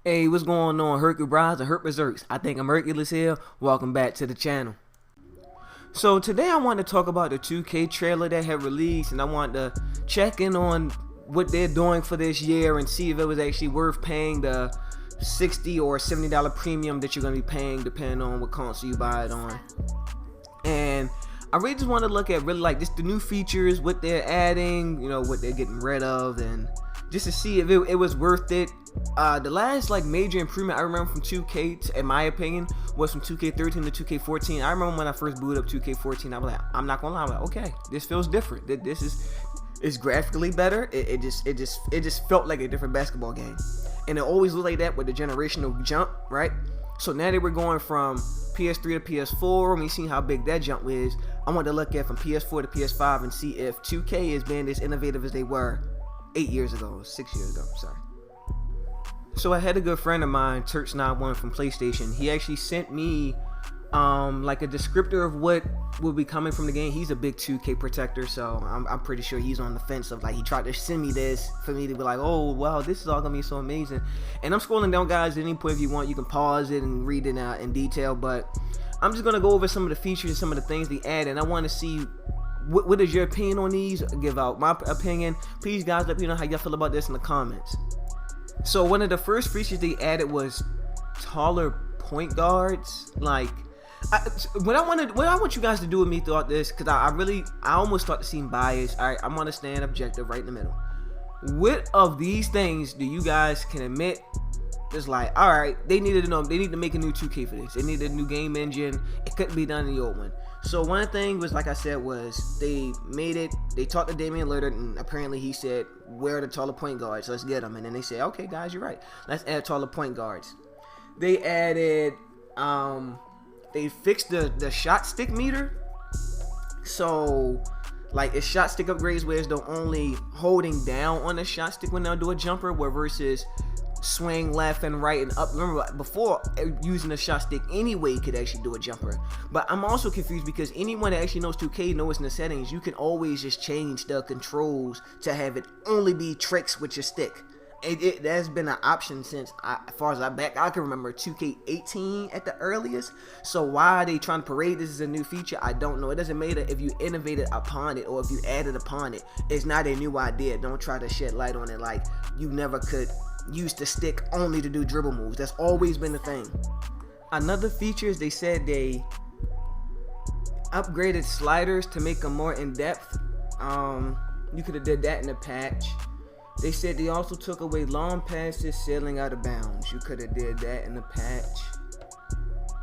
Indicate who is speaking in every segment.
Speaker 1: Hey, what's going on, Hercule Brides and Herc Berserks? I think I'm Hercules here. Welcome back to the channel. So today I want to talk about the 2K trailer that had released, and I want to check in on what they're doing for this year and see if it was actually worth paying the $60 or $70 premium that you're going to be paying depending on what console you buy it on. And I really just want to look at really like just the new features, what they're adding, you know, what they're getting rid of, and just to see if it was worth it. The last like major improvement I remember from 2K, in my opinion, was from 2K13 to 2K14. I remember when I first booted up 2K14, I was like, I'm not gonna lie, I'm like, okay, this feels different. This is graphically better. It just felt like a different basketball game, and it always looked like that with the generational jump, right? So now that we're going from PS3 to PS4, and we see how big that jump is, I want to look at from PS4 to PS5 and see if 2K is being as innovative as they were 8 years ago, 6 years ago, sorry. So I had a good friend of mine, Turks91 from PlayStation. He actually sent me like a descriptor of what will be coming from the game. He's a big 2K protector, so I'm pretty sure he's on the fence of like, he tried to send me this for me to be like, oh wow, this is all gonna be so amazing. And I'm scrolling down, guys. At any point if you want, you can pause it and read it in detail, but I'm just gonna go over some of the features and some of the things they add, and I want to see what is your opinion on these. Give out my opinion. Please guys, let me know how y'all feel about this in the comments. So one of the first features they added was taller point guards. Like, what I want you guys to do with me throughout this, because I almost start to seem biased. All right, I'm gonna stand objective right in the middle. What of these things do you guys can admit is like, all right, they needed to know, they need to make a new 2K for this. They needed a new game engine. It couldn't be done in the old one. So one thing was, like I said, was they talked to Damian Lillard, and apparently he said, where are the taller point guards? Let's get them. And then they said, okay guys, you're right, let's add taller point guards. They added they fixed the shot stick meter. So like, it's shot stick upgrades where it's the only holding down on the shot stick when they'll do a jumper, where versus swing left and right and up. Remember, before, using the shot stick anyway could actually do a jumper. But I'm also confused because anyone that actually knows 2K knows in the settings, you can always just change the controls to have it only be tricks with your stick. That's been an option since, as far as I can remember, 2K18 at the earliest. So why are they trying to parade this as a new feature? I don't know. It doesn't matter if you innovated upon it or if you added upon it. It's not a new idea. Don't try to shed light on it like you never could use the stick only to do dribble moves. That's always been the thing. Another feature is they said they upgraded sliders to make them more in-depth. You could have did that in the patch. They said they also took away long passes sailing out of bounds. You could have did that in the patch.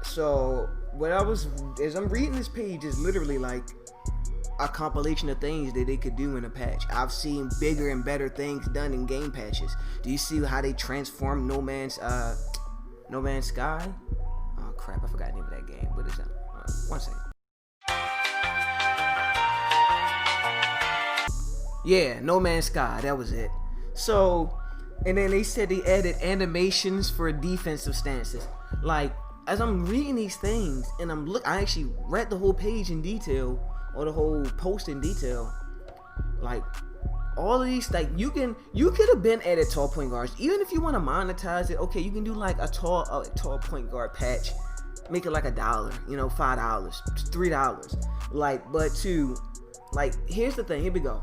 Speaker 1: So as I'm reading this page, is literally like a compilation of things that they could do in a patch. I've seen bigger and better things done in game patches. Do you see how they transformed No Man's Sky? Oh crap, I forgot the name of that game. What is that? One second. Yeah, No Man's Sky, that was it. So, and then they said they added animations for defensive stances. Like, as I'm reading these things and I actually read the whole page in detail, or the whole post in detail. Like, all of these, like, you could have been added tall point guards. Even if you want to monetize it, okay, you can do like a tall point guard patch, make it like $1, you know, $5, $3. Like, but here's the thing, here we go.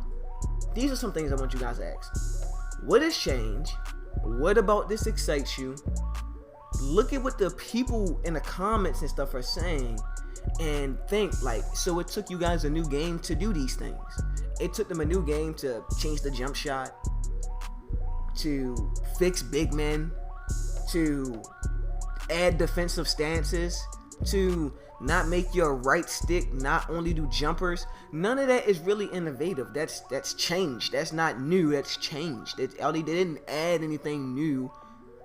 Speaker 1: These are some things I want you guys to ask. What has changed? What about this excites you? Look at what the people in the comments and stuff are saying, and think like, so it took you guys a new game to do these things. It took them a new game to change the jump shot, to fix big men, to add defensive stances, to not make your right stick not only do jumpers. None of that is really innovative. That's changed. That's not new. That's changed. They didn't add anything new.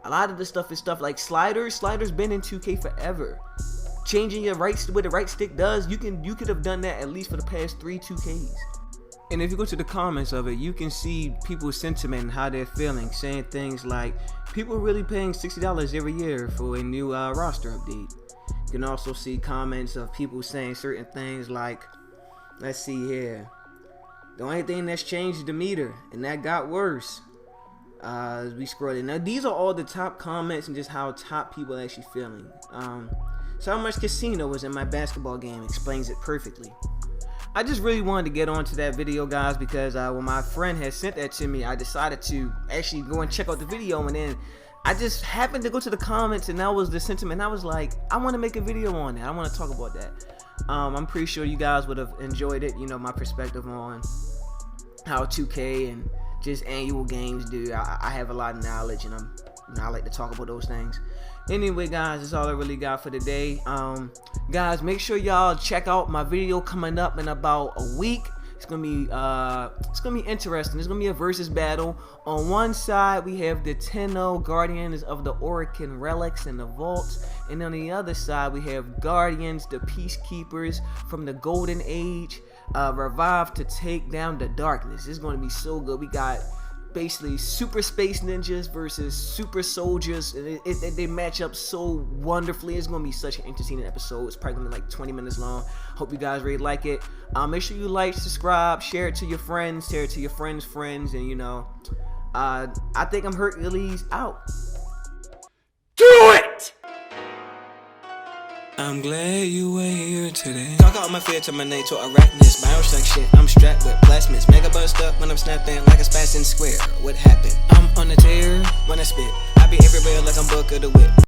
Speaker 1: A lot of the stuff is stuff like sliders. Sliders been in 2K forever. Changing your what the right stick does, you could have done that at least for the past 3 2Ks. And if you go to the comments of it, you can see people's sentiment and how they're feeling, saying things like, people are really paying $60 every year for a new roster update. You can also see comments of people saying certain things like, let's see here, the only thing that's changed is the meter, and that got worse. As we scroll in. Now these are all the top comments and just how top people are actually feeling. So how much casino was in my basketball game explains it perfectly. I just really wanted to get onto that video, guys, because when my friend had sent that to me, I decided to actually go and check out the video, and then I just happened to go to the comments, and that was the sentiment. I was like, I want to make a video on it. I want to talk about that. I'm pretty sure you guys would have enjoyed it, you know, my perspective on how 2K and just annual games do. I have a lot of knowledge, and I like to talk about those things. Anyway, guys, that's all I really got for today. Guys, make sure y'all check out my video coming up in about a week. It's gonna be interesting. It's gonna be a versus battle. On one side, we have the Tenno Guardians of the Orokin Relics and the Vaults, and on the other side, we have Guardians, the Peacekeepers from the Golden Age, revived to take down the darkness. It's gonna be so good. We got basically super space ninjas versus super soldiers, and they match up so wonderfully. It's gonna be such an entertaining episode. It's probably gonna be like 20 minutes long. Hope you guys really like it. Make sure you like, subscribe, share it to your friends, share it to your friends' friends, and you know, I think I'm Hercules out. Do it! I'm glad you were here today. Talk out my fear to my natal arachnus. Bioshock shit, I'm strapped with plasmids. Mega bust up when I'm snapping like a spassin' square. What happened? I'm on a tear when I spit. I be everywhere like I'm Book of the Whip.